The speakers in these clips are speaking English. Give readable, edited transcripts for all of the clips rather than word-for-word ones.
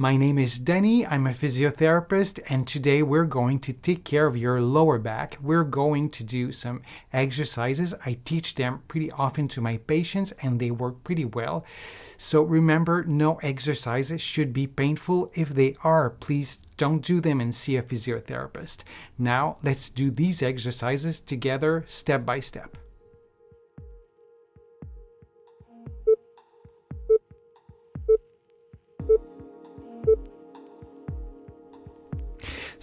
My name is Denis, I'm a physiotherapist, and today we're going to take care of your lower back. We're going to do some exercises. I teach them pretty often to my patients and they work pretty well. So remember, no exercises should be painful. If they are, please don't do them and see a physiotherapist. Now let's do these exercises together step by step.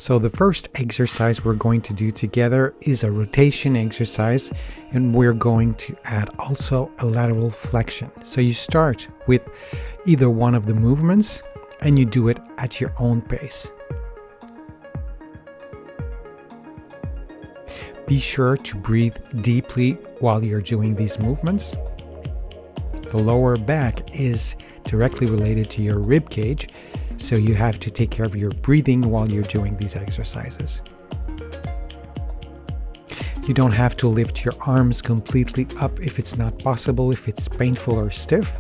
So the first exercise we're going to do together is a rotation exercise, and we're going to add also a lateral flexion. So you start with either one of the movements and you do it at your own pace. Be sure to breathe deeply while you're doing these movements. The lower back is directly related to your rib cage, so you have to take care of your breathing while you're doing these exercises. You don't have to lift your arms completely up if it's not possible, if it's painful or stiff.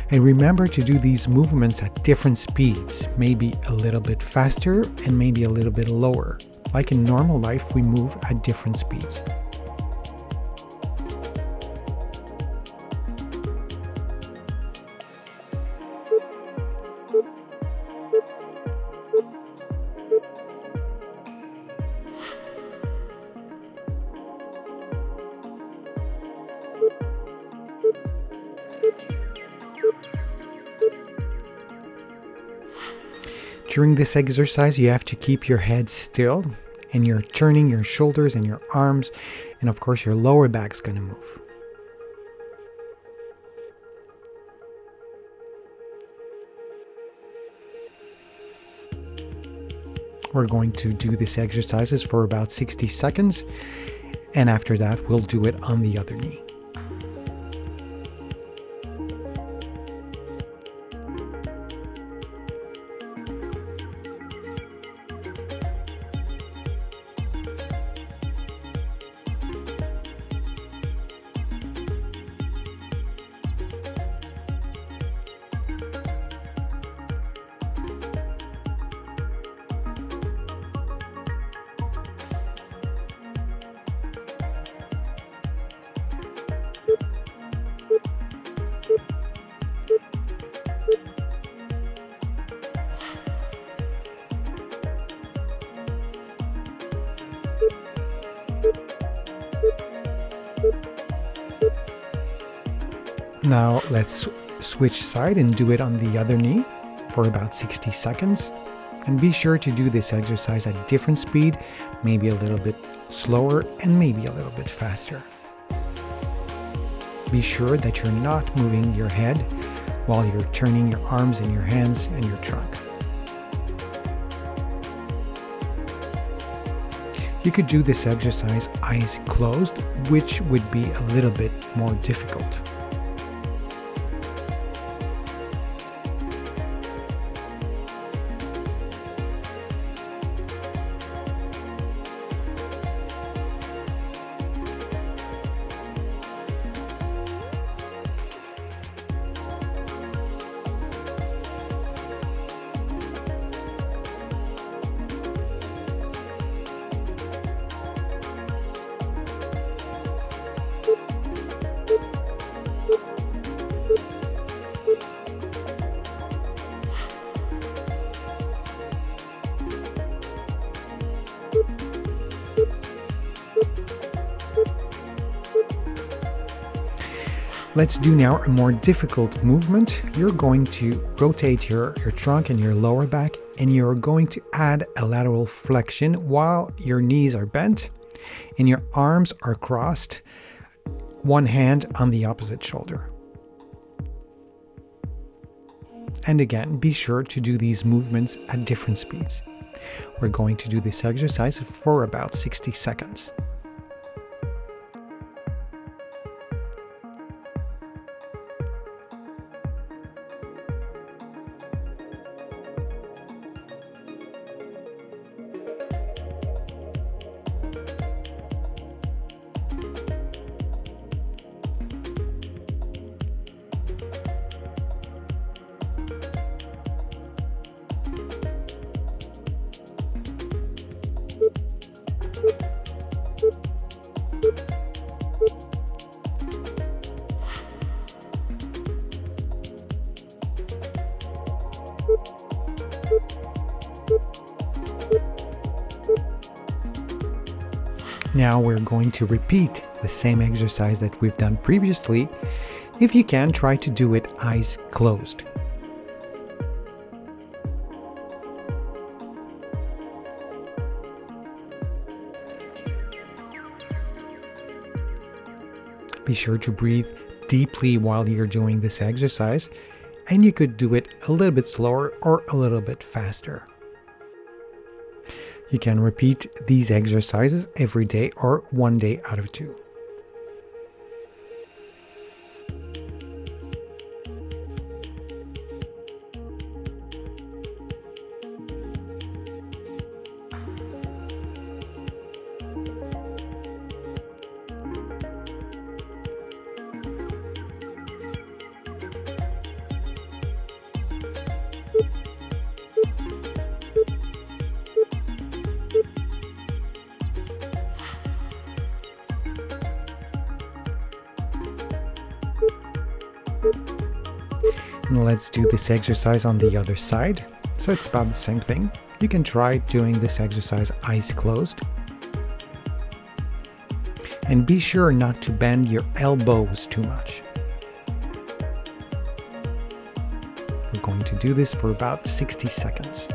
And remember to do these movements at different speeds, maybe a little bit faster and maybe a little bit lower. Like in normal life, we move at different speeds. During this exercise, you have to keep your head still and you're turning your shoulders and your arms, and of course your lower back's going to move. We're going to do these exercises for about 60 seconds, and after that we'll do it on the other knee. Now let's switch side and do it on the other knee for about 60 seconds. And be sure to do this exercise at different speed, maybe a little bit slower and maybe a little bit faster. Be sure that you're not moving your head while you're turning your arms and your hands and your trunk. You could do this exercise eyes closed, which would be a little bit more difficult. Let's do now a more difficult movement. You're going to rotate your trunk and your lower back, and you're going to add a lateral flexion while your knees are bent and your arms are crossed, one hand on the opposite shoulder. And again, be sure to do these movements at different speeds. We're going to do this exercise for about 60 seconds. Now we're going to repeat the same exercise that we've done previously. If you can, try to do it eyes closed. Be sure to breathe deeply while you're doing this exercise, and you could do it a little bit slower or a little bit faster. You can repeat these exercises every day or 1 day out of 2. And let's do this exercise on the other side. So it's about the same thing. You can try doing this exercise eyes closed. And be sure not to bend your elbows too much. We're going to do this for about 60 seconds.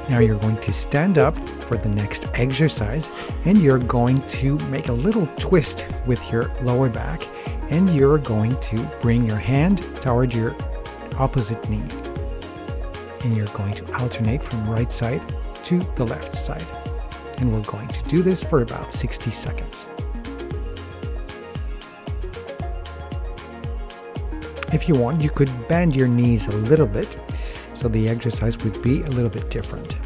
Now you're going to stand up for the next exercise, and you're going to make a little twist with your lower back, and you're going to bring your hand toward your opposite knee. And you're going to alternate from right side to the left side. And we're going to do this for about 60 seconds. If you want, you could bend your knees a little bit, so the exercise would be a little bit different.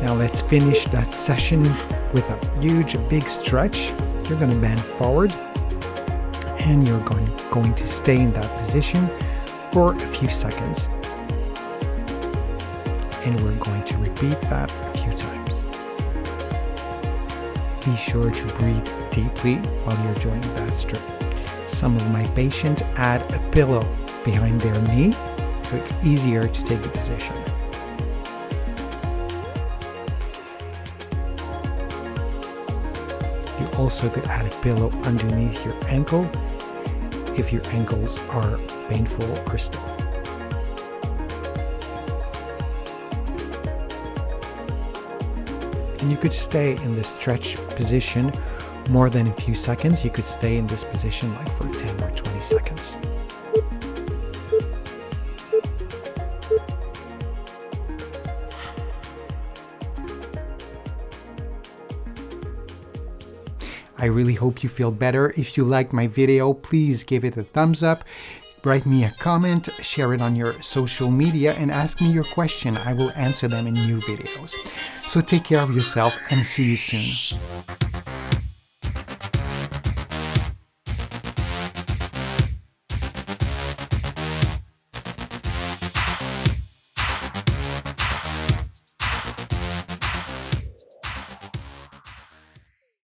Now let's finish that session with a huge, big stretch. You're going to bend forward, and you're going to stay in that position for a few seconds. And we're going to repeat that a few times. Be sure to breathe deeply while you're doing that stretch. Some of my patients add a pillow behind their knee, so it's easier to take the position. You also could add a pillow underneath your ankle if your ankles are painful or stiff. And you could stay in the stretch position more than a few seconds. You could stay in this position like for 10 or 20 seconds. I really hope you feel better. If you liked my video, please give it a thumbs up, write me a comment, share it on your social media, and ask me your question. I will answer them in new videos. So take care of yourself and see you soon.